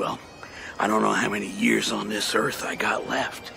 Well, I don't know how many years on this earth I got left.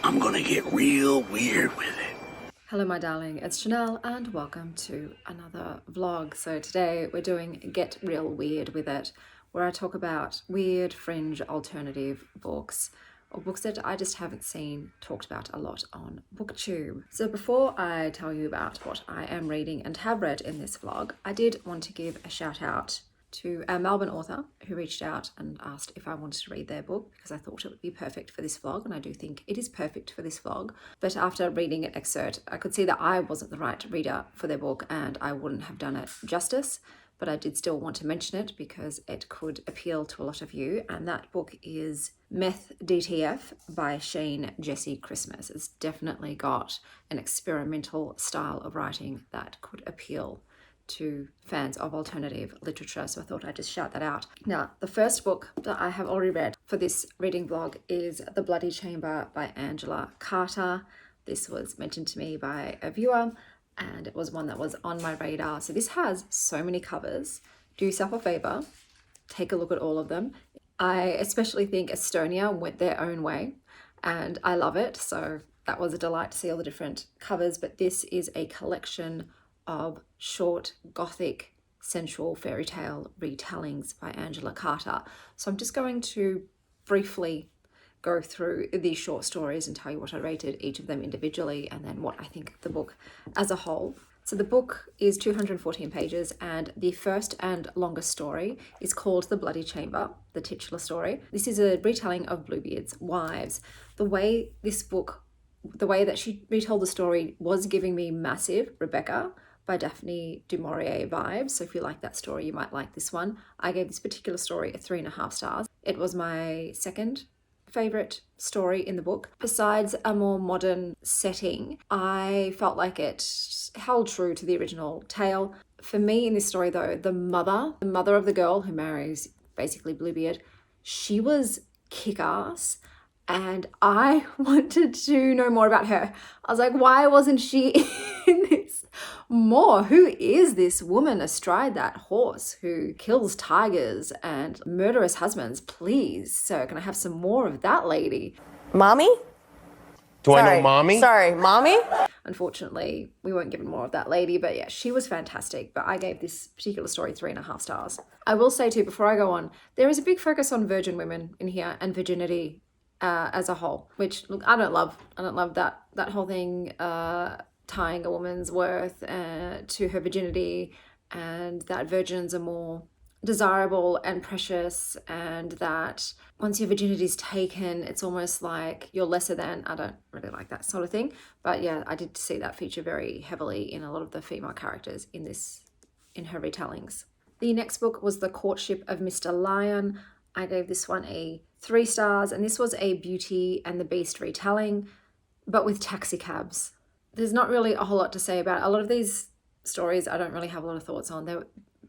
I'm gonna get real weird with it. Hello my darling, it's Chanel and welcome to another vlog. So today we're doing Get Real Weird With It, where I talk about weird, fringe, alternative books, or books that I just haven't seen talked about a lot on booktube. So before I tell you about what I am reading and have read in this vlog, I did want to give a shout out to a Melbourne author who reached out and asked if I wanted to read their book because I thought it would be perfect for this vlog, and I do think it is perfect for this vlog. But after reading an excerpt, I could see that I wasn't the right reader for their book and I wouldn't have done it justice, but I did still want to mention it because it could appeal to a lot of you, and that book is Meth DTF by Shane Jessie Christmas. It's definitely got an experimental style of writing that could appeal to fans of alternative literature, so I thought I'd just shout that out. Now, the first book that I have already read for this reading vlog is The Bloody Chamber by Angela Carter. This was mentioned to me by a viewer and it was one that was on my radar. So this has so many covers. Do yourself a favor, take a look at all of them. I especially think Estonia went their own way and I love it, so that was a delight to see all the different covers. But this is a collection of short gothic sensual fairy tale retellings by Angela Carter. So I'm just going to briefly go through these short stories and tell you what I rated each of them individually and then what I think of the book as a whole. So the book is 214 pages and the first and longest story is called The Bloody Chamber, the titular story. This is a retelling of Bluebeard's Wives. The way that she retold the story was giving me massive Rebecca by Daphne du Maurier vibes. So if you like that story, you might like this one. I gave this particular story 3.5 stars. It was my second favorite story in the book. Besides a more modern setting, I felt like it held true to the original tale. For me in this story though, the mother of the girl who marries basically Bluebeard, she was kick-ass. And I wanted to know more about her. I was like, why wasn't she in this more? Who is this woman astride that horse who kills tigers and murderous husbands? Please, sir, can I have some more of that lady? Mommy? I know mommy? Sorry, mommy? Unfortunately, we weren't given more of that lady, but yeah, she was fantastic. But I gave this particular story 3.5 stars. I will say too, before I go on, there is a big focus on virgin women in here and virginity as a whole, which look, I don't love that whole thing, tying a woman's worth to her virginity, and that virgins are more desirable and precious, and that once your virginity is taken, it's almost like you're lesser than. I don't really like that sort of thing, but yeah, I did see that feature very heavily in a lot of the female characters in her retellings. The next book was The Courtship of Mr. Lion. I gave this one a 3 stars, and this was a Beauty and the Beast retelling, but with taxi cabs. There's not really a whole lot to say about it. A lot of these stories I don't really have a lot of thoughts on.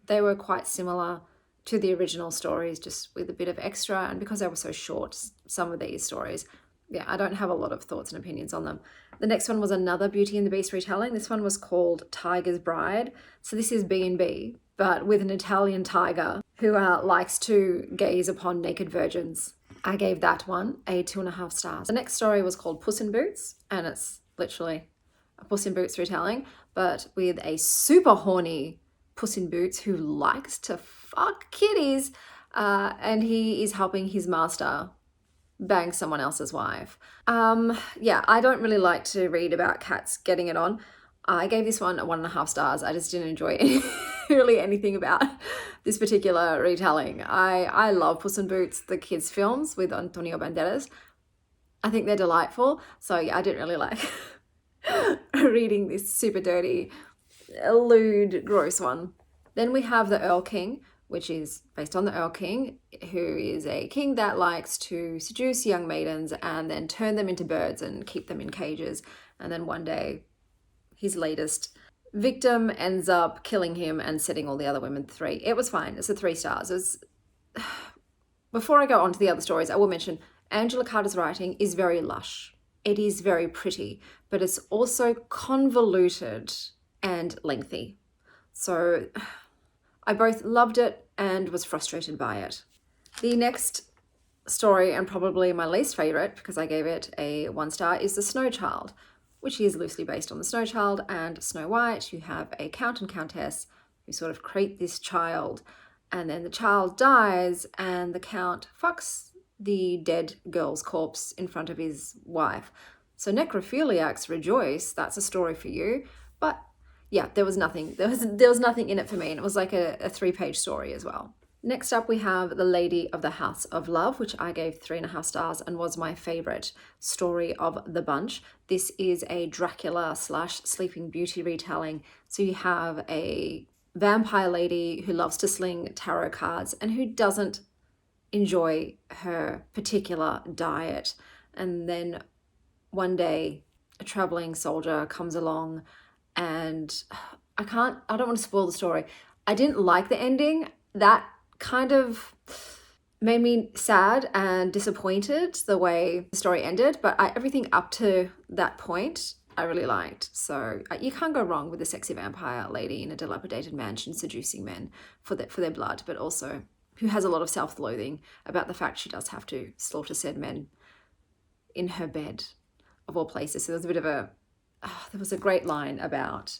They were quite similar to the original stories, just with a bit of extra, and because they were so short, some of these stories, yeah, I don't have a lot of thoughts and opinions on them. The next one was another Beauty and the Beast retelling. This one was called Tiger's Bride. So this is B&B, but with an Italian tiger who likes to gaze upon naked virgins. I gave that one a 2.5 stars. The next story was called Puss in Boots, and it's literally a Puss in Boots retelling, but with a super horny Puss in Boots who likes to fuck kitties, and he is helping his master bang someone else's wife. Yeah, I don't really like to read about cats getting it on. I gave this one a 1.5 stars. I just didn't enjoy really anything about this particular retelling. I love Puss in Boots, the kids' films with Antonio Banderas. I think they're delightful. So yeah, I didn't really like reading this super dirty, lewd, gross one. Then we have The Earl King, which is based on the Earl King, who is a king that likes to seduce young maidens and then turn them into birds and keep them in cages. And then one day, his latest victim ends up killing him and setting all the other women free. It was fine. It's a 3 stars. Before I go on to the other stories, I will mention Angela Carter's writing is very lush. It is very pretty, but it's also convoluted and lengthy. So I both loved it and was frustrated by it. The next story, and probably my least favorite, because I gave it a 1 star, is The Snow Child, which is loosely based on The Snow Child and Snow White. You have a count and countess who sort of create this child, and then the child dies and the count fucks the dead girl's corpse in front of his wife. So necrophiliacs rejoice, that's a story for you. But yeah, there was nothing in it for me, and it was like a 3-page story as well. Next up, we have The Lady of the House of Love, which I gave 3.5 stars and was my favorite story of the bunch. This is a Dracula / Sleeping Beauty retelling. So you have a vampire lady who loves to sling tarot cards and who doesn't enjoy her particular diet. And then one day a traveling soldier comes along, and I don't want to spoil the story. I didn't like the ending. That kind of made me sad and disappointed, the way the story ended, but everything up to that point I really liked. So you can't go wrong with a sexy vampire lady in a dilapidated mansion seducing men for their blood, but also who has a lot of self-loathing about the fact she does have to slaughter said men in her bed, of all places. So there was a great line about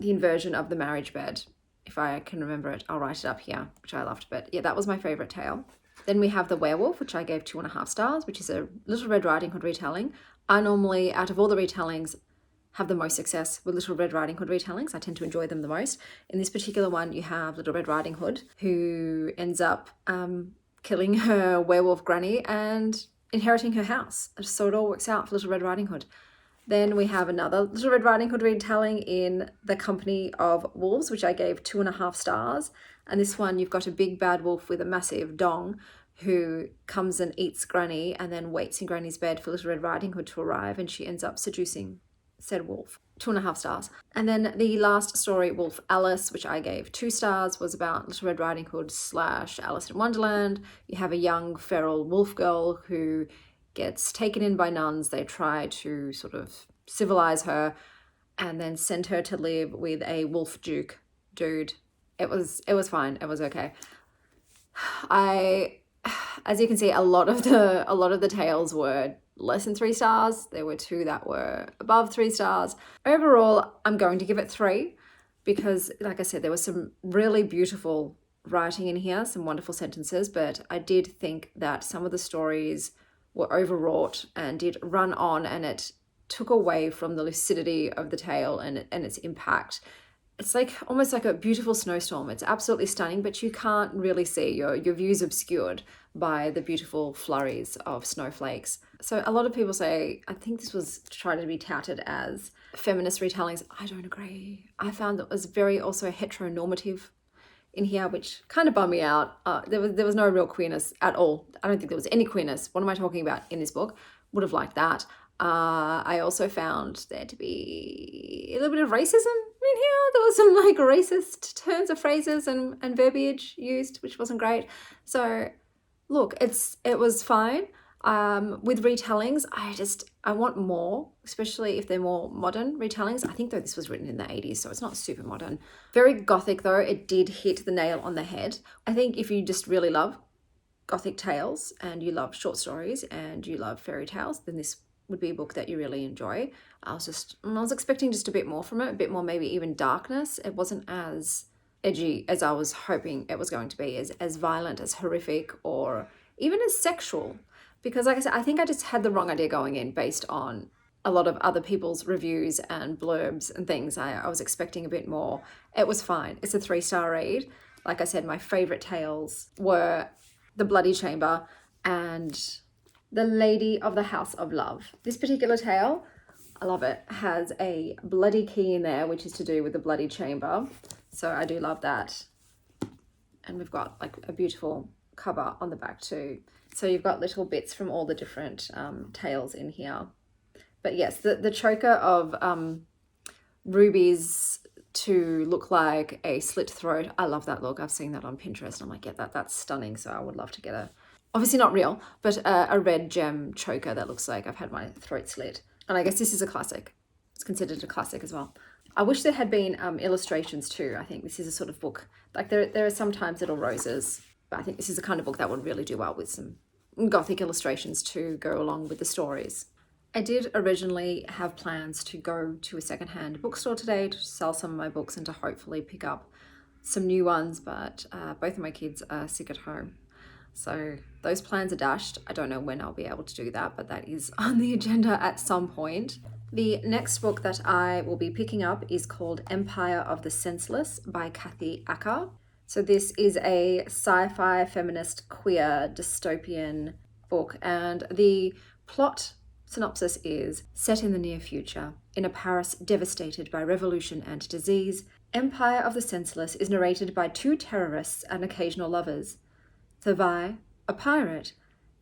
the inversion of the marriage bed. If I can remember it, I'll write it up here, which I loved. But yeah, that was my favorite tale. Then we have The Werewolf, which I gave 2.5 stars, which is a Little Red Riding Hood retelling. I normally, out of all the retellings, have the most success with Little Red Riding Hood retellings. I tend to enjoy them the most. In this particular one, you have Little Red Riding Hood, who ends up killing her werewolf granny and inheriting her house. So it all works out for Little Red Riding Hood. Then we have another Little Red Riding Hood retelling in The Company of Wolves, which I gave 2.5 stars. And this one, you've got a big bad wolf with a massive dong who comes and eats Granny and then waits in Granny's bed for Little Red Riding Hood to arrive, and she ends up seducing said wolf. 2.5 stars. And then the last story, Wolf Alice, which I gave 2 stars, was about Little Red Riding Hood / Alice in Wonderland. You have a young feral wolf girl who gets taken in by nuns. They try to sort of civilize her and then send her to live with a wolf duke dude. It was fine. It was okay. As you can see, a lot of the tales were less than 3 stars. There were 2 that were above 3 stars. Overall, I'm going to give it 3 because, like I said, there was some really beautiful writing in here, some wonderful sentences, but I did think that some of the stories were overwrought and did run on, and it took away from the lucidity of the tale and its impact. It's like almost like a beautiful snowstorm. It's absolutely stunning, but you can't really see. Your view's obscured by the beautiful flurries of snowflakes. So a lot of people say, I think this was trying to be touted as feminist retellings. I don't agree. I found that it was very also heteronormative in here, which kind of bummed me out. There was no real queerness at all. I don't think there was any queerness. What am I talking about in this book? Would have liked that. I also found there to be a little bit of racism in here. There was some like racist turns of phrases and verbiage used, which wasn't great. So look, it was fine. With retellings, I want more, especially if they're more modern retellings. I think though this was written in the 80s, so it's not super modern. Very gothic though. It did hit the nail on the head. I think if you just really love gothic tales and you love short stories and you love fairy tales, then this would be a book that you really enjoy. I was expecting just a bit more from it, a bit more maybe even darkness. It wasn't as edgy as I was hoping it was going to be, as violent, as horrific, or even as sexual. Because like I said, I think I just had the wrong idea going in based on a lot of other people's reviews and blurbs and things. I was expecting a bit more. It was fine. It's a 3-star read. Like I said, my favorite tales were The Bloody Chamber and The Lady of the House of Love. This particular tale, I love it, has a bloody key in there, which is to do with the bloody chamber. So I do love that. And we've got like a beautiful cover on the back too. So you've got little bits from all the different tales in here. But yes, the choker of rubies to look like a slit throat. I love that look. I've seen that on Pinterest. I'm like, yeah, that's stunning. So I would love to get obviously not real, but a red gem choker that looks like I've had my throat slit. And I guess this is a classic. It's considered a classic as well. I wish there had been illustrations too. I think this is a sort of book, like there are sometimes little roses, but I think this is the kind of book that would really do well with some gothic illustrations to go along with the stories. I did originally have plans to go to a secondhand bookstore today to sell some of my books and to hopefully pick up some new ones, but both of my kids are sick at home. So those plans are dashed. I don't know when I'll be able to do that, but that is on the agenda at some point. The next book that I will be picking up is called Empire of the Senseless by Kathy Acker. So this is a sci-fi, feminist, queer, dystopian book, and the plot synopsis is: set in the near future, in a Paris devastated by revolution and disease, Empire of the Senseless is narrated by two terrorists and occasional lovers. Thavai, a pirate,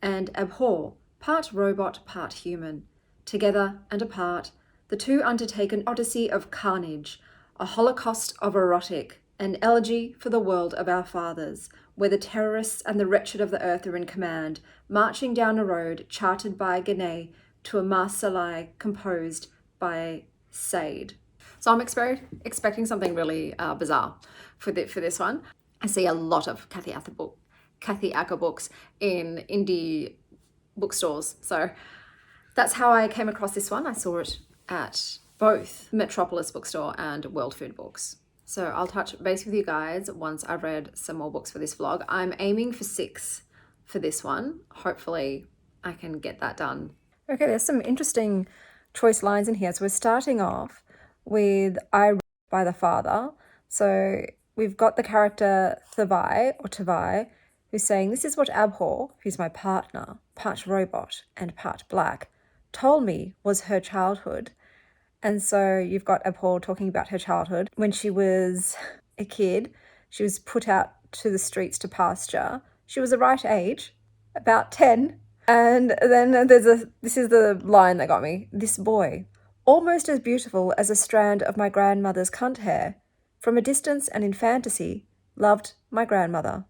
and Abhor, part robot, part human. Together and apart, the two undertake an odyssey of carnage, a holocaust of erotic, an elegy for the world of our fathers, where the terrorists and the wretched of the earth are in command, marching down a road charted by Genet to a Marseillais composed by Sade. So I'm expecting something really bizarre for this one. I see a lot of Kathy Acker books in indie bookstores. So that's how I came across this one. I saw it at both Metropolis Bookstore and World Food Books. So I'll touch base with you guys once I've read some more books for this vlog. I'm aiming for 6 for this one. Hopefully I can get that done. Okay, there's some interesting choice lines in here. So we're starting off with I wrote by the father. So we've got the character Thavai, who's saying, this is what Abhor, who's my partner, part robot and part black, told me was her childhood. And so you've got Abhor talking about her childhood. When she was a kid, she was put out to the streets to pasture. She was the right age, about 10. And then this is the line that got me. This boy, almost as beautiful as a strand of my grandmother's cunt hair, from a distance and in fantasy, loved my grandmother.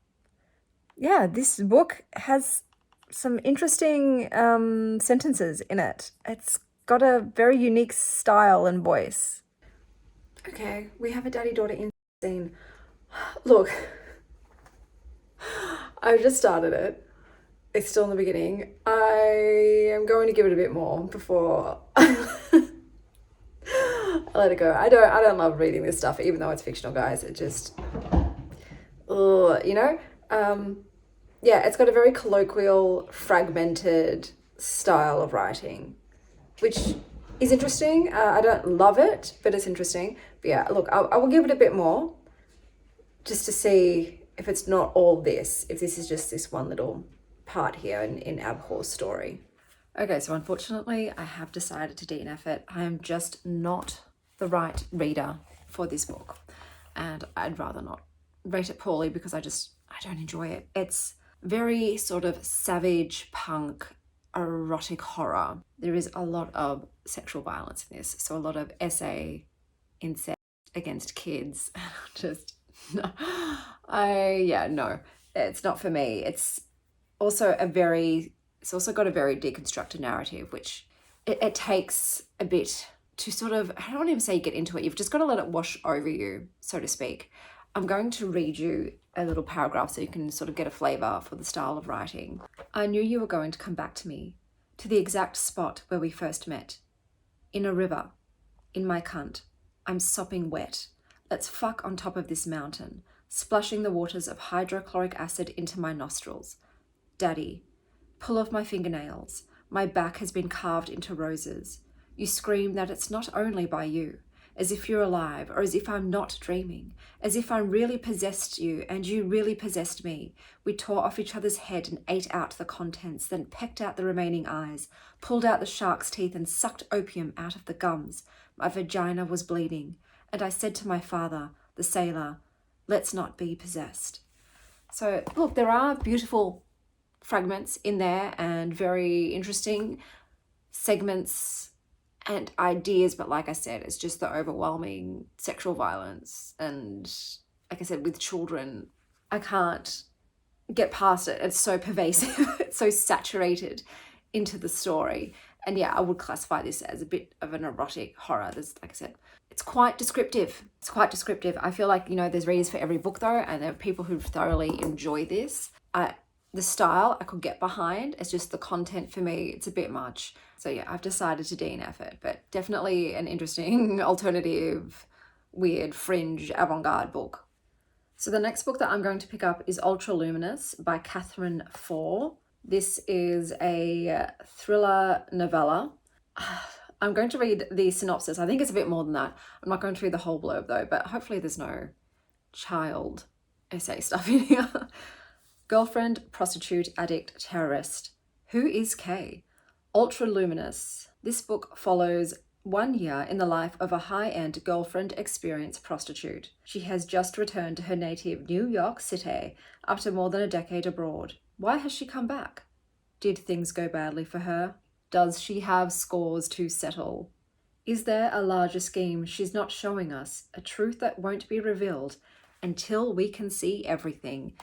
Yeah, this book has some interesting sentences in it. It's got a very unique style and voice. Okay, we have a daddy-daughter scene. Look, I just started it. It's still in the beginning. I am going to give it a bit more before I let it go. I don't love reading this stuff, even though it's fictional, guys. It just, you know? Yeah, it's got a very colloquial, fragmented style of writing, which is interesting. I don't love it, but it's interesting. But yeah, look, I will give it a bit more just to see if it's not all this, if this is just this one little part here in Abhor's story. Okay, so unfortunately, I have decided to DNF it. I am just not the right reader for this book, and I'd rather not rate it poorly because I don't enjoy it. It's very sort of savage punk erotic horror. There is a lot of sexual violence in this, so a lot of SA incest against kids. No, it's not for me. It's also got a very deconstructed narrative, which it takes a bit to sort of, I don't want to even say get into it. You've just got to let it wash over you, so to speak. I'm going to read you a little paragraph so you can sort of get a flavour for the style of writing. I knew you were going to come back to me, to the exact spot where we first met. In a river. In my cunt. I'm sopping wet. Let's fuck on top of this mountain, splashing the waters of hydrochloric acid into my nostrils. Daddy. Pull off my fingernails. My back has been carved into roses. You scream that it's not only by you, as if you're alive, or as if I'm not dreaming, as if I really possessed you and you really possessed me. We tore off each other's head and ate out the contents, then pecked out the remaining eyes, pulled out the shark's teeth and sucked opium out of the gums. My vagina was bleeding, and I said to my father, the sailor, let's not be possessed. So look, there are beautiful fragments in there and very interesting segments and ideas, but like I said, it's just the overwhelming sexual violence, and like I said, with children, I can't get past it. It's so pervasive, it's so saturated into the story. And yeah, I would classify this as a bit of an erotic horror. There's, like I said, it's quite descriptive. I feel like, you know, there's readers for every book though, and there are people who thoroughly enjoy this. The style I could get behind. It's just the content for me, it's a bit much. So yeah, I've decided to DNF it, but definitely an interesting alternative, weird, fringe, avant-garde book. So the next book that I'm going to pick up is Ultraluminous by Catherine Four. This is a thriller novella. I'm going to read the synopsis. I think it's a bit more than that. I'm not going to read the whole blurb though, but hopefully there's no child essay stuff in here. Girlfriend, prostitute, addict, terrorist. Who is Kay? Ultraluminous. This book follows 1 year in the life of a high-end girlfriend experience prostitute. She has just returned to her native New York City after more than a decade abroad. Why has she come back? Did things go badly for her? Does she have scores to settle? Is there a larger scheme she's not showing us, a truth that won't be revealed until we can see everything?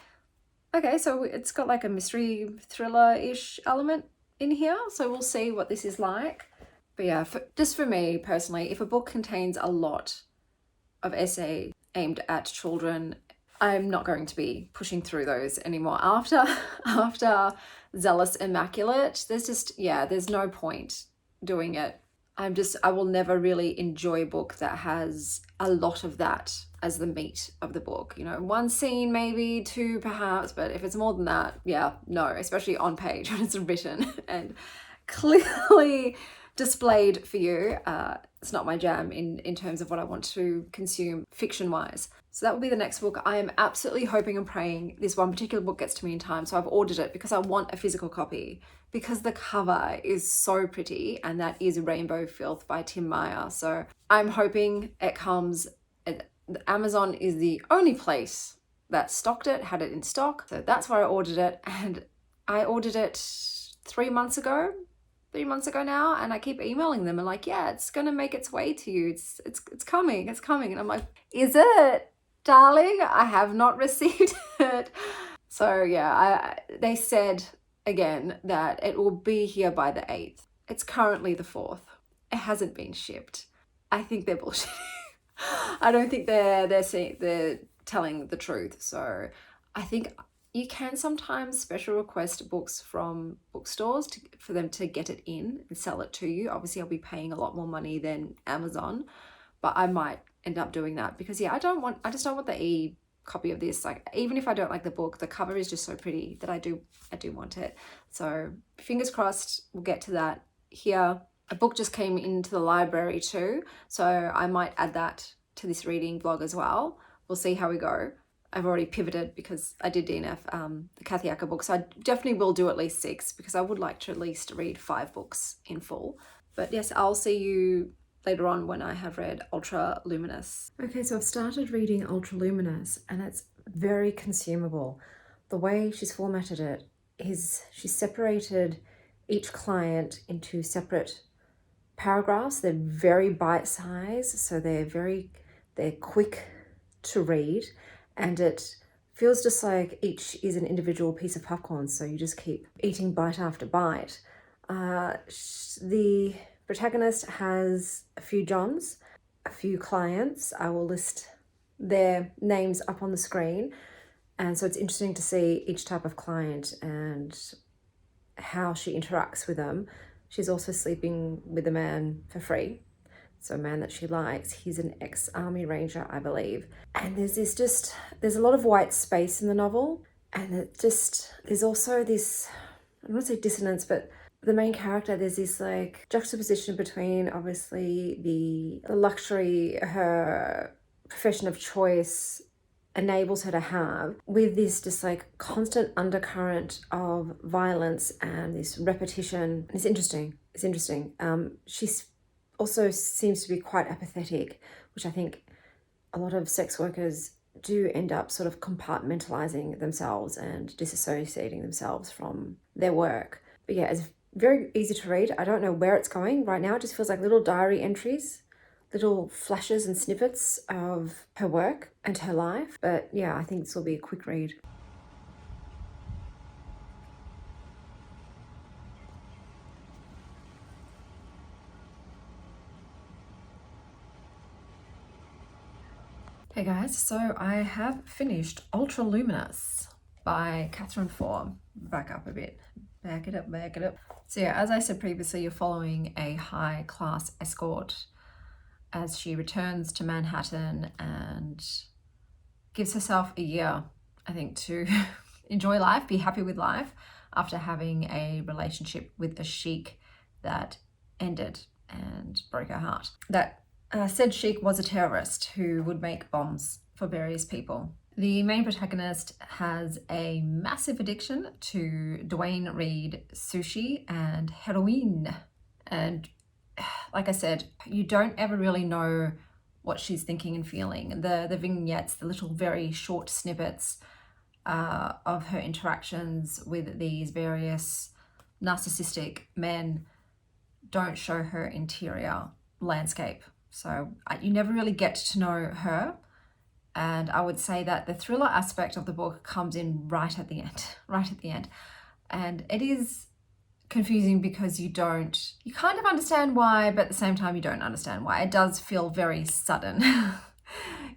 Okay, so it's got like a mystery thriller-ish element in here, so we'll see what this is like. But yeah, just for me personally, if a book contains a lot of essay aimed at children, I'm not going to be pushing through those anymore. After Zealous Immaculate, there's no point doing it. I will never really enjoy a book that has a lot of that as the meat of the book. You know, one scene, maybe two perhaps, but if it's more than that, yeah, no, especially on page when it's written and clearly displayed for you. It's not my jam in terms of what I want to consume fiction-wise. So that will be the next book. I am absolutely hoping and praying this one particular book gets to me in time. So I've ordered it because I want a physical copy, because the cover is so pretty, and that is Rainbow Filth by Tim Meyer. So I'm hoping it comes. Amazon is the only place that stocked it, had it in stock. So that's where I ordered it, and I ordered it 3 months ago now, and I keep emailing them and like, yeah, it's gonna make its way to you. It's coming. And I'm like, is it, darling? I have not received it. So yeah, they said again that it will be here by the 8th. It's currently the 4th. It hasn't been shipped. I think they're bullshitting. I don't think they're telling the truth. So I think you can sometimes special request books from bookstores for them to get it in and sell it to you. Obviously, I'll be paying a lot more money than Amazon, but I might end up doing that because yeah, I just don't want the e-copy of this. Like, even if I don't like the book, the cover is just so pretty that I do want it. So fingers crossed we'll get to that here. A book just came into the library too, so I might add that to this reading vlog as well. We'll see how we go. I've already pivoted because I did DNF the Kathy Acker book, so I definitely will do at least 6 because I would like to at least read 5 books in full. But yes, I'll see you later on when I have read Ultraluminous. Okay, so I've started reading Ultraluminous and it's very consumable. The way she's formatted it is she's separated each client into separate paragraphs. They're very bite-sized, so they're quick to read, and it feels just like each is an individual piece of popcorn, so you just keep eating bite after bite. The protagonist has a few Johns, a few clients. I will list their names up on the screen, and so it's interesting to see each type of client and how she interacts with them. She's also sleeping with a man for free. So a man that she likes. He's an ex-army ranger, I believe. And there's a lot of white space in the novel. And there's also this, I don't want to say dissonance, but the main character, there's this like juxtaposition between obviously the luxury her profession of choice enables her to have, with this just like constant undercurrent of violence and this repetition. It's interesting. She's also seems to be quite apathetic, which I think a lot of sex workers do end up sort of compartmentalizing themselves and disassociating themselves from their work. But yeah, it's very easy to read. I don't know where it's going right now. It just feels like little diary entries, little flashes and snippets of her work and her life. But yeah, I think this will be a quick read. Hey guys, so I have finished Ultraluminous. by Catherine Four. Back up a bit. Back it up, back it up. So yeah, as I said previously, you're following a high-class escort as she returns to Manhattan and gives herself a year, I think, to enjoy life, be happy with life, after having a relationship with a sheik that ended and broke her heart. That said sheik was a terrorist who would make bombs for various people. The main protagonist has a massive addiction to Dwayne Reed sushi and heroin. And like I said, you don't ever really know what she's thinking and feeling. The vignettes, the little very short snippets of her interactions with these various narcissistic men don't show her interior landscape. So you never really get to know her. And I would say that the thriller aspect of the book comes in right at the end. And it is confusing because you kind of understand why, but at the same time you don't understand why. It does feel very sudden.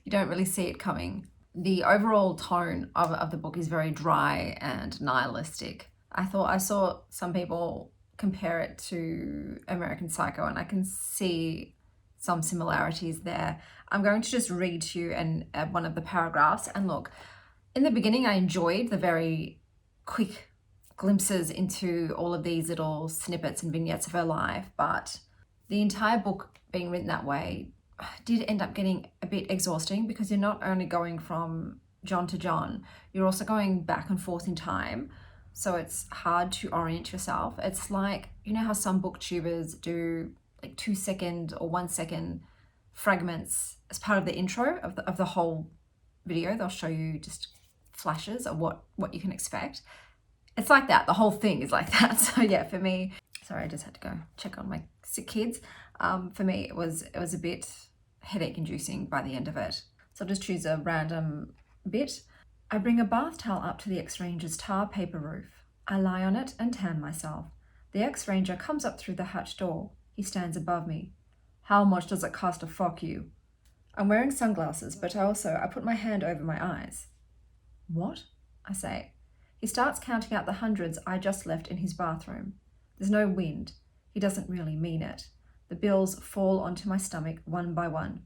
You don't really see it coming. The overall tone of the book is very dry and nihilistic. I saw some people compare it to American Psycho, and I can see some similarities there. I'm going to just read to you one of the paragraphs. And look, in the beginning, I enjoyed the very quick glimpses into all of these little snippets and vignettes of her life, but the entire book being written that way did end up getting a bit exhausting, because you're not only going from John to John, you're also going back and forth in time. So it's hard to orient yourself. It's like, you know how some booktubers do like 2-second or 1-second fragments as part of the intro of the whole video. They'll show you just flashes of what you can expect. It's like that. The whole thing is like that. So yeah, for me, sorry, I just had to go check on my sick kids. For me, it was a bit headache inducing by the end of it. So I'll just choose a random bit. I bring a bath towel up to the ex-ranger's tar paper roof. I lie on it and tan myself. The ex-ranger comes up through the hatch door. He stands above me. How much does it cost to fuck you? I'm wearing sunglasses, but I put my hand over my eyes. What? I say. He starts counting out the hundreds I just left in his bathroom. There's no wind. He doesn't really mean it. The bills fall onto my stomach one by one.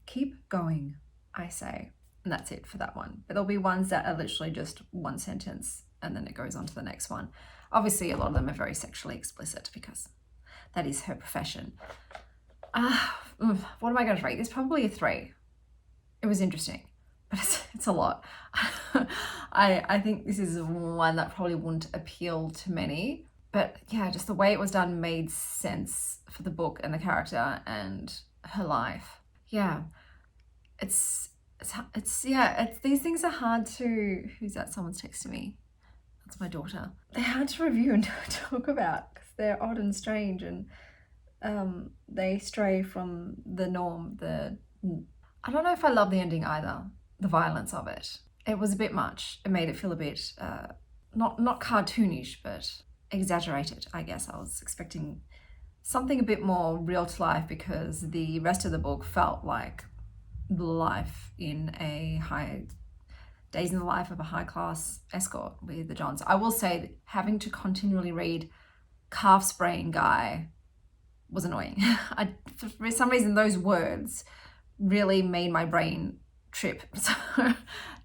Keep going, I say. And that's it for that one. But there'll be ones that are literally just one sentence and then it goes on to the next one. Obviously, a lot of them are very sexually explicit because that is her profession. What am I going to rate? There's probably a 3. It was interesting, but it's a lot. I think this is one that probably wouldn't appeal to many. But yeah, just the way it was done made sense for the book and the character and her life. Yeah, it's these things are hard to. Who's that? Someone's texting me. That's my daughter. They're hard to review and talk about because they're odd and strange, and they stray from the norm. I don't know if I love the ending either. The violence of it. It was a bit much. It made it feel a bit not cartoonish, but exaggerated, I guess. I was expecting something a bit more real to life because the rest of the book felt like life in days in the life of a high-class escort with the Johns. I will say that having to continually read calf spraying guy was annoying. For some reason, those words really made my brain trip. So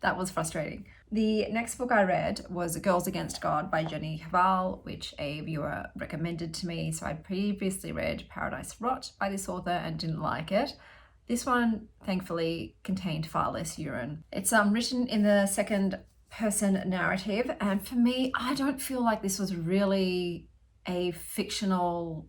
that was frustrating. The next book I read was Girls Against God by Jenny Hval, which a viewer recommended to me. So I previously read Paradise Rot by this author and didn't like it. This one, thankfully, contained far less urine. It's written in the second person narrative, and for me, I don't feel like this was really a fictional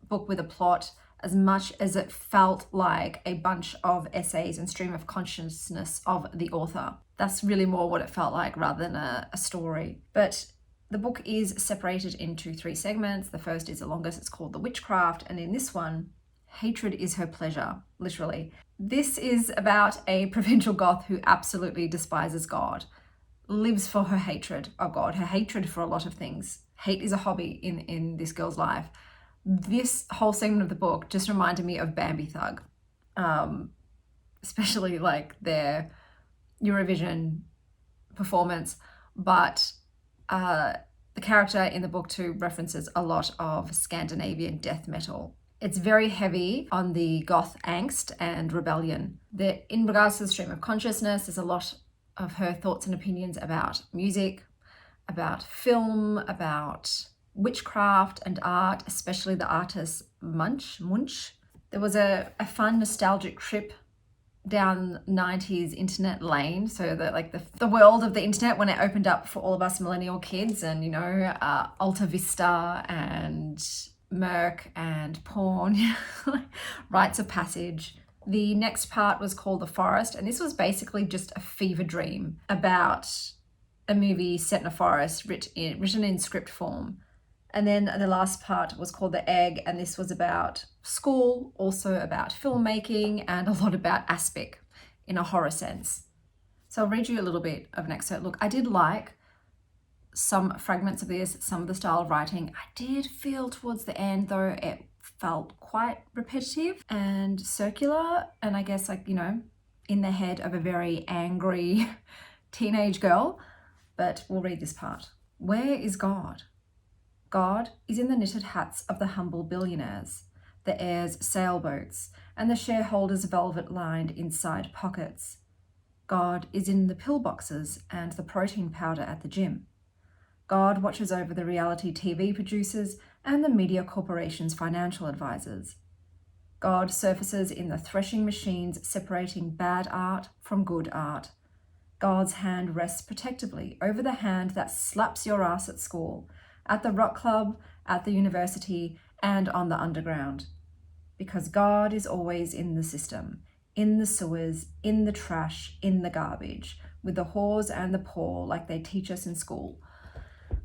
book with a plot as much as it felt like a bunch of essays and stream of consciousness of the author. That's really more what it felt like rather than a story. But the book is separated into 3 segments. The first is the longest. It's called The Witchcraft. And in this one, hatred is her pleasure, literally. This is about a provincial goth who absolutely despises God, lives for her hatred of God, her hatred for a lot of things. Hate is a hobby in this girl's life. This whole segment of the book just reminded me of Bambi Thug, especially like their Eurovision performance but the character in the book too references a lot of Scandinavian death metal. It's very heavy on the goth angst and rebellion. In regards to the stream of consciousness, there's a lot of her thoughts and opinions about music, about film, about witchcraft and art, especially the artist Munch. There was a fun nostalgic trip down 90s internet lane, so that like the world of the internet when it opened up for all of us millennial kids, and Alta Vista and Merc and porn, rites of passage. The next part was called The Forest, and this was basically just a fever dream about a movie set in a forest written in script form. And then the last part was called The Egg, and this was about school, also about filmmaking, and a lot about aspic in a horror sense. So I'll read you a little bit of an excerpt. Look, I did like some fragments of this, some of the style of writing. I did feel towards the end, though, it felt quite repetitive and circular, and I guess in the head of a very angry teenage girl. But we'll read this part. Where is God? God is in the knitted hats of the humble billionaires, the heirs' sailboats, and the shareholders' velvet-lined inside pockets. God is in the pillboxes and the protein powder at the gym. God watches over the reality TV producers and the media corporations' financial advisors. God surfaces in the threshing machines separating bad art from good art. God's hand rests protectively over the hand that slaps your ass at school, at the rock club, at the university, and on the underground. Because God is always in the system, in the sewers, in the trash, in the garbage, with the whores and the poor like they teach us in school.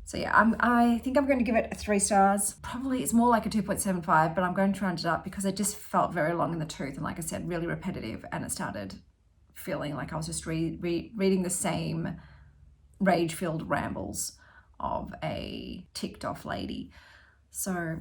So yeah, I think I'm going to give it 3 stars. Probably it's more like a 2.75, but I'm going to round it up because it just felt very long in the tooth, and like I said, really repetitive, and it started feeling like I was just reading the same rage-filled rambles of a ticked off lady. So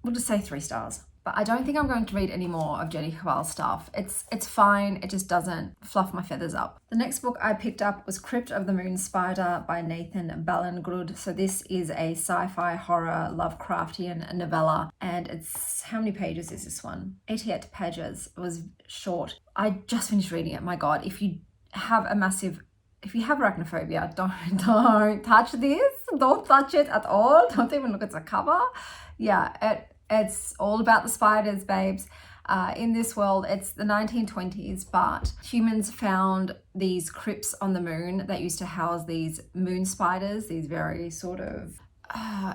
we'll just say 3 stars. But I don't think I'm going to read any more of Jenny Caval's stuff. It's fine, it just doesn't fluff my feathers up. The next book I picked up was Crypt of the Moon Spider by Nathan Ballingrud. So this is a sci-fi horror Lovecraftian novella, and it's, how many pages is this one? 88 pages. It was short. I just finished reading it. My God, if you have arachnophobia, don't touch this. Don't touch it at all. Don't even look at the cover. Yeah, it's all about the spiders, babes. In this world, it's the 1920s, but humans found these crypts on the moon that used to house these moon spiders, these very sort of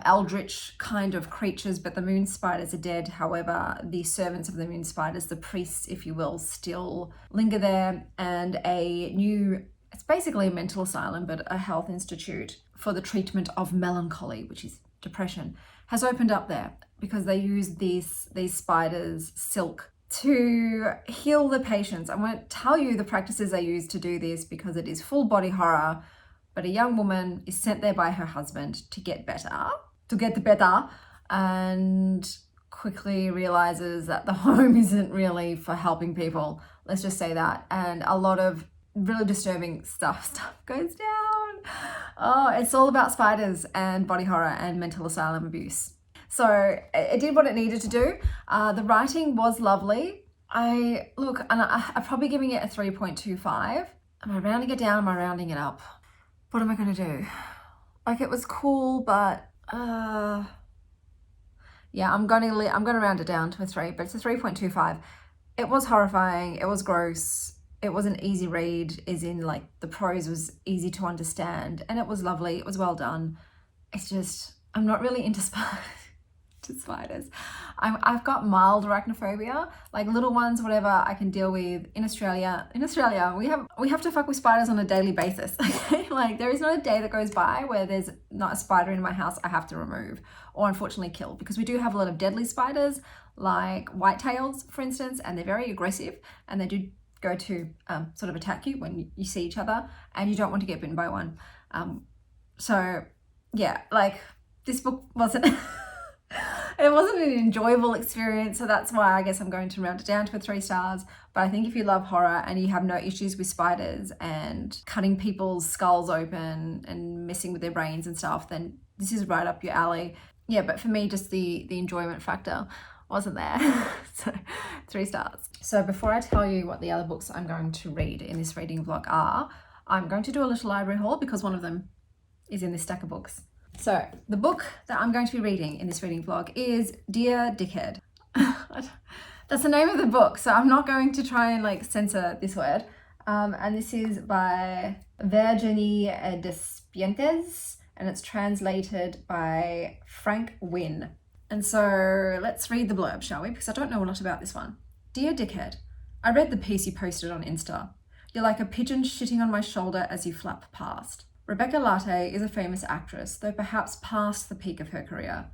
eldritch kind of creatures, but the moon spiders are dead. However, the servants of the moon spiders, the priests, if you will, still linger there, and it's basically a mental asylum, but a health institute for the treatment of melancholy, which is depression, has opened up there because they use these spiders' silk to heal the patients. I won't tell you the practices they use to do this because it is full body horror, but a young woman is sent there by her husband to get better, and quickly realizes that the home isn't really for helping people. Let's just say that. And a lot of really disturbing stuff goes down. Oh, it's all about spiders and body horror and mental asylum abuse. So it did what it needed to do. The writing was lovely. I'm probably giving it a 3.25. Am I rounding it down? Am I rounding it up? What am I going to do? Like, it was cool, but yeah, I'm going to round it down to a 3, but it's a 3.25. It was horrifying. It was gross. It was an easy read, as in like the prose was easy to understand, and it was lovely. It was well done. It's just, I'm not really into spiders. I've got mild arachnophobia, like little ones, whatever, I can deal with. In Australia, we have to fuck with spiders on a daily basis. Okay, like there is not a day that goes by where there's not a spider in my house I have to remove or unfortunately kill, because we do have a lot of deadly spiders, like whitetails, for instance, and they're very aggressive, and they do go to sort of attack you when you see each other, and you don't want to get bitten by one. So yeah, like this book wasn't it wasn't an enjoyable experience, so that's why I guess I'm going to round it down to a 3 stars. But I think if you love horror and you have no issues with spiders and cutting people's skulls open and messing with their brains and stuff, then this is right up your alley. Yeah, but for me, just the enjoyment factor wasn't there. So 3 stars. So before I tell you what the other books I'm going to read in this reading vlog are, I'm going to do a little library haul because one of them is in this stack of books. So the book that I'm going to be reading in this reading vlog is Dear Dickhead. That's the name of the book, so I'm not going to try and like censor this word. And this is by Virginie Despentes, and it's translated by Frank Wynne. And so let's read the blurb, shall we? Because I don't know a lot about this one. Dear Dickhead, I read the piece you posted on Insta. You're like a pigeon shitting on my shoulder as you flap past. Rebecca Latte is a famous actress, though perhaps past the peak of her career.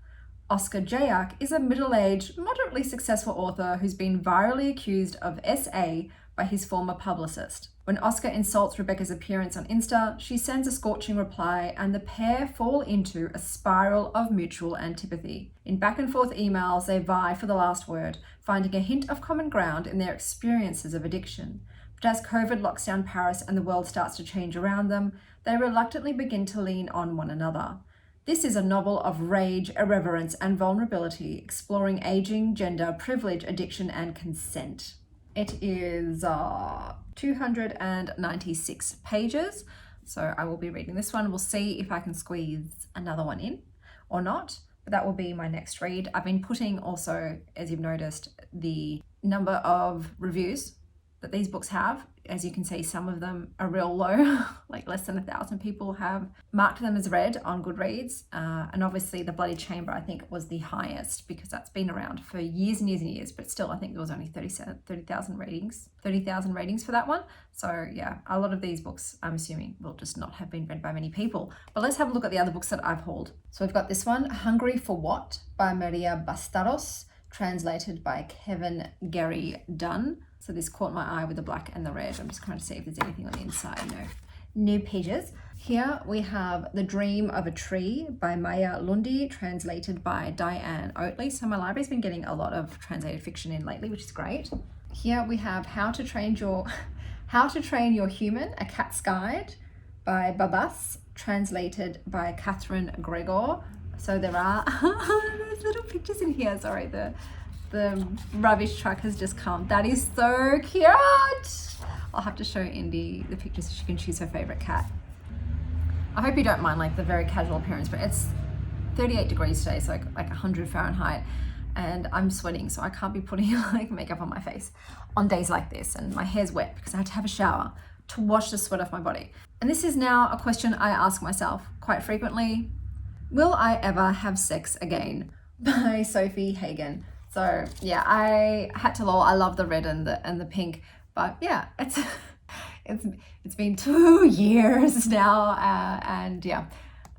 Oscar Jayak is a middle-aged, moderately successful author who's been virally accused of SA by his former publicist. When Oscar insults Rebecca's appearance on Insta, she sends a scorching reply and the pair fall into a spiral of mutual antipathy. In back-and-forth emails, they vie for the last word, finding a hint of common ground in their experiences of addiction. But as COVID locks down Paris and the world starts to change around them, they reluctantly begin to lean on one another. This is a novel of rage, irreverence, and vulnerability, exploring aging, gender, privilege, addiction, and consent. It is 296 pages, so I will be reading this one. We'll see if I can squeeze another one in or not, but that will be my next read. I've been putting also, as you've noticed, the number of reviews that these books have. As you can see, some of them are real low, like less than 1,000 people have marked them as read on Goodreads. And obviously the Bloody Chamber, I think, was the highest because that's been around for years and years and years, but still I think there was only 30,000 ratings for that one. So yeah, a lot of these books, I'm assuming, will just not have been read by many people. But let's have a look at the other books that I've hauled. So we've got this one, Hungry for What by Maria Bastardos, translated by Kevin Gary Dunn. So this caught my eye with the black and the red. I'm just trying to see if there's anything on the inside. No pages. Here we have The Dream of a Tree by Maya Lundi, translated by Diane Oatley. So my library's been getting a lot of translated fiction in lately, which is great. Here we have How to Train Your Human, A Cat's Guide by Babas, translated by Catherine Gregor. So there are there's little pictures in here. Sorry, the rubbish truck has just come. That is so cute. I'll have to show Indy the pictures so she can choose her favorite cat. I hope you don't mind like the very casual appearance, but it's 38 degrees today, so like 100 Fahrenheit, and I'm sweating, so I can't be putting like makeup on my face on days like this, and my hair's wet because I had to have a shower to wash the sweat off my body. And this is now a question I ask myself quite frequently. Will I ever have sex again? By Sophie Hagen. So yeah, I had to lol. I love the red and the pink, but yeah, it's been 2 years now, and yeah,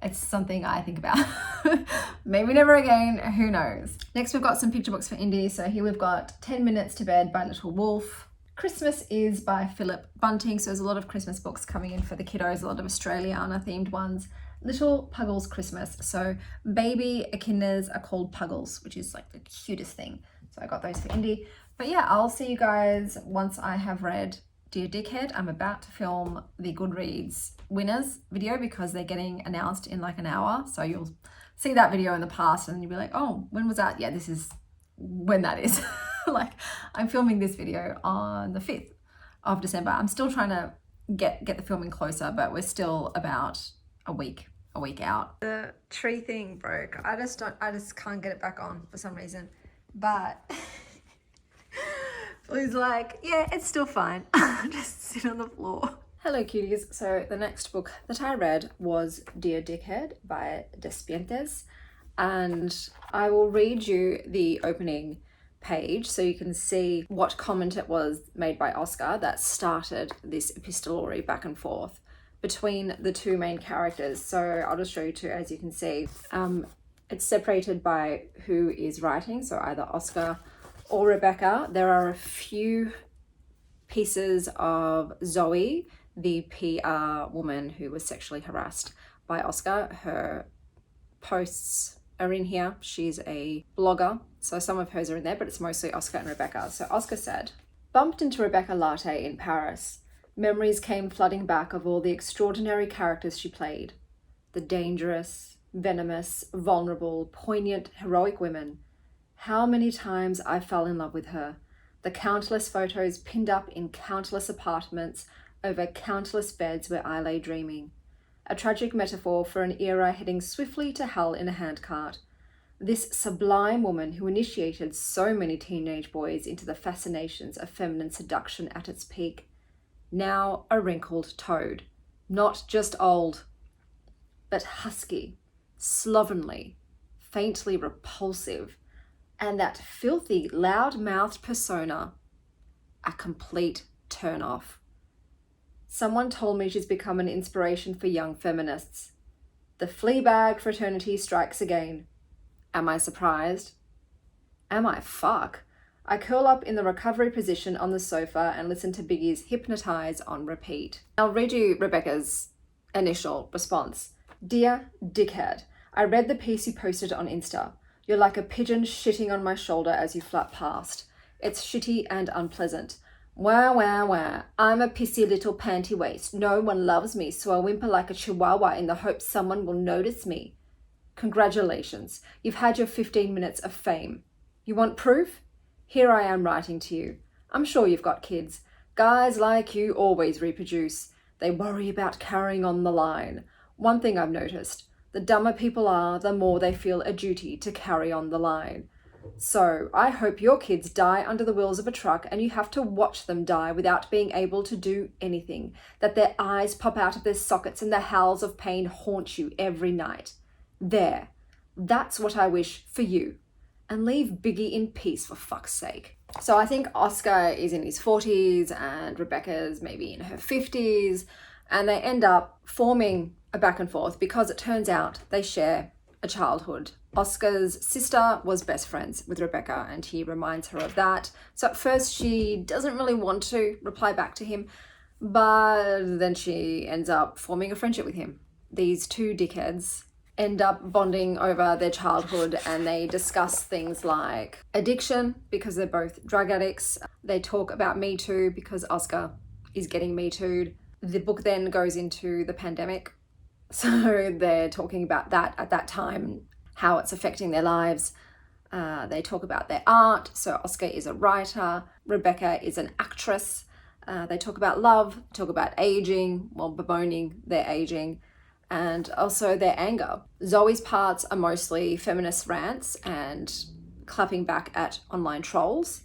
it's something I think about. Maybe never again, who knows. Next we've got some picture books for Indy. So here we've got 10 Minutes to Bed by Little Wolf. Christmas Is by Philip Bunting. So there's a lot of Christmas books coming in for the kiddos, a lot of Australiana themed ones. Little Puggles Christmas. So baby echidnas are called Puggles, which is like the cutest thing. So I got those for Indy. But yeah, I'll see you guys once I have read Dear Dickhead. I'm about to film the Goodreads winners video because they're getting announced in like an hour. So you'll see that video in the past and you'll be like, oh, when was that? Yeah, this is when that is. Like I'm filming this video on the 5th of December. I'm still trying to get the filming closer, but we're still about a week out. The tree thing broke. I just can't get it back on for some reason. But Blue's like, yeah, it's still fine. Just sit on the floor. Hello cuties. So the next book that I read was Dear Dickhead by Despentes, and I will read you the opening page so you can see what comment it was made by Oscar that started this epistolary back and forth between the two main characters. So I'll just show you two. As you can see, it's separated by who is writing, so either Oscar or Rebecca. There are a few pieces of Zoe, the PR woman who was sexually harassed by Oscar. Her posts are in here. She's a blogger, so some of hers are in there, but it's mostly Oscar and Rebecca. So Oscar said, bumped into Rebecca Latte in Paris. Memories came flooding back of all the extraordinary characters she played. The dangerous, venomous, vulnerable, poignant, heroic women. How many times I fell in love with her. The countless photos pinned up in countless apartments over countless beds where I lay dreaming. A tragic metaphor for an era heading swiftly to hell in a handcart. This sublime woman who initiated so many teenage boys into the fascinations of feminine seduction at its peak. Now a wrinkled toad. Not just old, but husky, slovenly, faintly repulsive, and that filthy, loud-mouthed persona, a complete turn-off. Someone told me she's become an inspiration for young feminists. The Fleabag fraternity strikes again. Am I surprised? Am I? Fuck. I curl up in the recovery position on the sofa and listen to Biggie's Hypnotize on repeat. I'll read you Rebecca's initial response. Dear Dickhead, I read the piece you posted on Insta. You're like a pigeon shitting on my shoulder as you flap past. It's shitty and unpleasant. Wah, wah, wah. I'm a pissy little panty waist. No one loves me, so I whimper like a chihuahua in the hope someone will notice me. Congratulations. You've had your 15 minutes of fame. You want proof? Here I am writing to you. I'm sure you've got kids. Guys like you always reproduce. They worry about carrying on the line. One thing I've noticed, the dumber people are, the more they feel a duty to carry on the line. So I hope your kids die under the wheels of a truck and you have to watch them die without being able to do anything, that their eyes pop out of their sockets and the howls of pain haunt you every night. There. That's what I wish for you. And leave Biggie in peace, for fuck's sake. So I think Oscar is in his 40s and Rebecca's maybe in her 50s, and they end up forming a back and forth because it turns out they share a childhood. Oscar's sister was best friends with Rebecca and he reminds her of that. So at first she doesn't really want to reply back to him, but then she ends up forming a friendship with him. These two dickheads end up bonding over their childhood and they discuss things like addiction because they're both drug addicts. They talk about Me Too because Oscar is getting Me Too'd. The book then goes into the pandemic. So they're talking about that at that time, how it's affecting their lives. They talk about their art. So Oscar is a writer. Rebecca is an actress. They talk about love, talk about aging, well, bemoaning their aging, and also their anger. Zoe's parts are mostly feminist rants and clapping back at online trolls.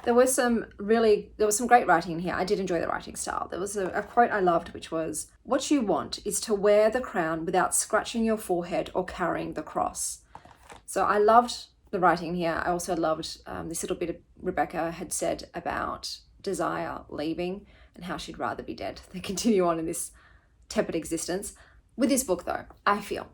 There was some great writing in here. I did enjoy the writing style. There was a quote I loved, which was, "What you want is to wear the crown without scratching your forehead or carrying the cross." So I loved the writing here. I also loved this little bit of Rebecca had said about Desire leaving and how she'd rather be dead than continue on in this tepid existence. With this book though, I feel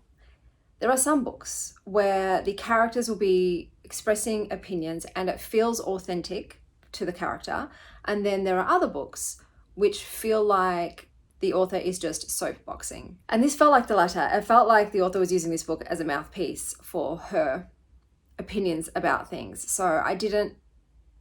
there are some books where the characters will be expressing opinions and it feels authentic to the character. And then there are other books which feel like the author is just soapboxing. And this felt like the latter. It felt like the author was using this book as a mouthpiece for her opinions about things. So I didn't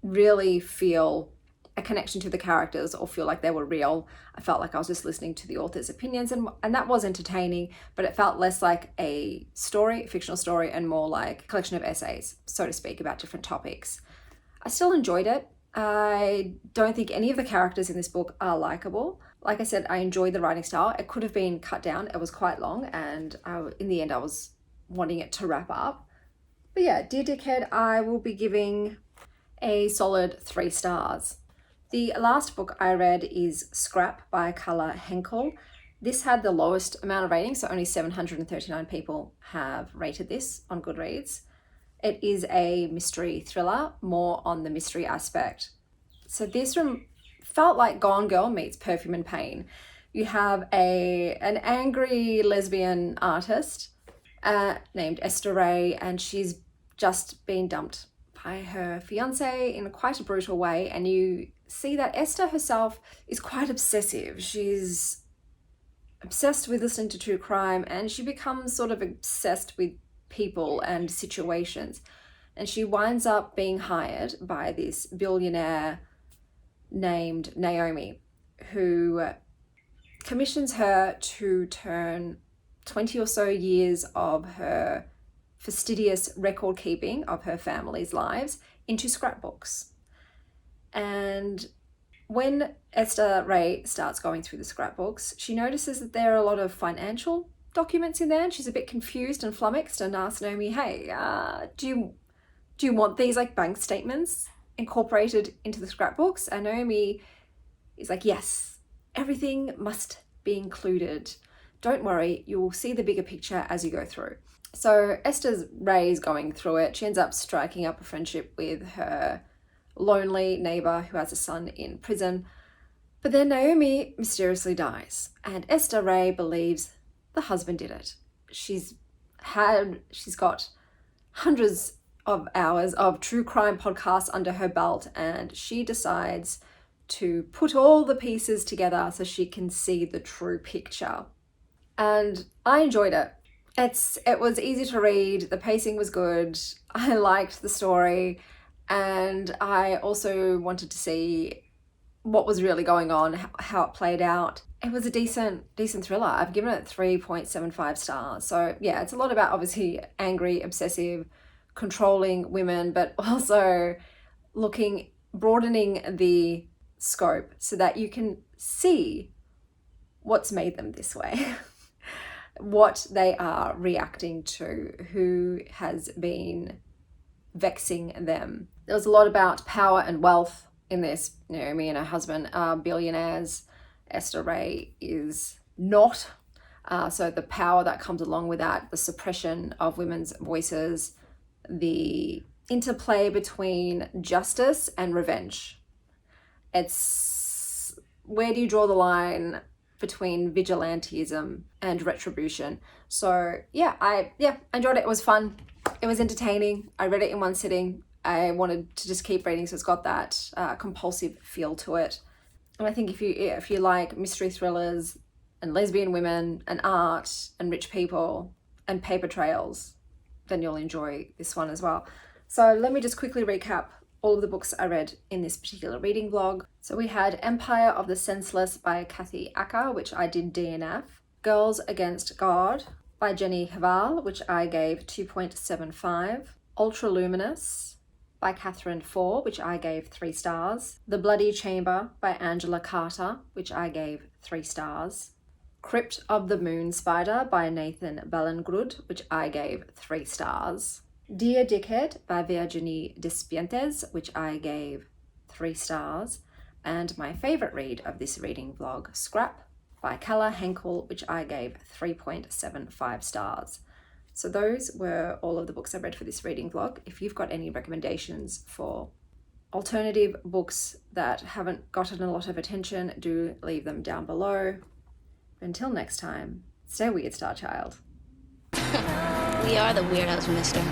really feel a connection to the characters or feel like they were real. I felt like I was just listening to the author's opinions and that was entertaining, but it felt less like a story, a fictional story, and more like a collection of essays, so to speak, about different topics. I still enjoyed it. I don't think any of the characters in this book are likable. Like I said, I enjoyed the writing style. It could have been cut down. It was quite long and in the end I was wanting it to wrap up. But yeah, Dear Dickhead, I will be giving a solid 3 stars. The last book I read is Scrap by Carla Henkel. This had the lowest amount of ratings, so only 739 people have rated this on Goodreads. It is a mystery thriller, more on the mystery aspect. So this felt like Gone Girl meets Perfume and Pain. You have an angry lesbian artist named Esther Ray, and she's just been dumped by her fiance in quite a brutal way, and you see that Esther herself is quite obsessive. She's obsessed with listening to true crime and she becomes sort of obsessed with people and situations. And she winds up being hired by this billionaire named Naomi, who commissions her to turn 20 or so years of her fastidious record keeping of her family's lives into scrapbooks. And when Esther Ray starts going through the scrapbooks, she notices that there are a lot of financial documents in there, and she's a bit confused and flummoxed and asks Naomi, hey, do you want these like bank statements incorporated into the scrapbooks? And Naomi is like, yes, everything must be included. Don't worry, you'll see the bigger picture as you go through. So Esther Ray's going through it. She ends up striking up a friendship with her lonely neighbor who has a son in prison. But then Naomi mysteriously dies, and Esther Ray believes the husband did it. She's got hundreds of hours of true crime podcasts under her belt, and she decides to put all the pieces together so she can see the true picture. And I enjoyed it. It was easy to read, the pacing was good, I liked the story, and I also wanted to see what was really going on, how it played out. It was a decent thriller. I've given it 3.75 stars. So yeah, it's a lot about obviously angry, obsessive, controlling women, but also broadening the scope so that you can see what's made them this way. What they are reacting to, who has been vexing them. There was a lot about power and wealth in this. Naomi and her husband are billionaires. Esther Ray is not. So the power that comes along with that, the suppression of women's voices, the interplay between justice and revenge. It's where do you draw the line between vigilantism and retribution? So yeah, I enjoyed it. It was fun. It was entertaining. I read it in one sitting. I wanted to just keep reading, so it's got that compulsive feel to it. And I think if you like mystery thrillers and lesbian women and art and rich people and paper trails, then you'll enjoy this one as well. So let me just quickly recap all of the books I read in this particular reading vlog. So we had Empire of the Senseless by Kathy Acker, which I did DNF. Girls Against God by Jenny Haval, which I gave 2.75. Ultraluminous by Catherine Four, which I gave 3 stars. The Bloody Chamber by Angela Carter, which I gave 3 stars. Crypt of the Moon Spider by Nathan Ballengrud, which I gave 3 stars. Dear Dickhead by Virginie Despentes, which I gave 3 stars. And my favorite read of this reading vlog, Scrap by Kala Henkel, which I gave 3.75 stars. So those were all of the books I read for this reading vlog. If you've got any recommendations for alternative books that haven't gotten a lot of attention, do leave them down below. Until next time, stay weird, Star Child. We are the weirdos, mister.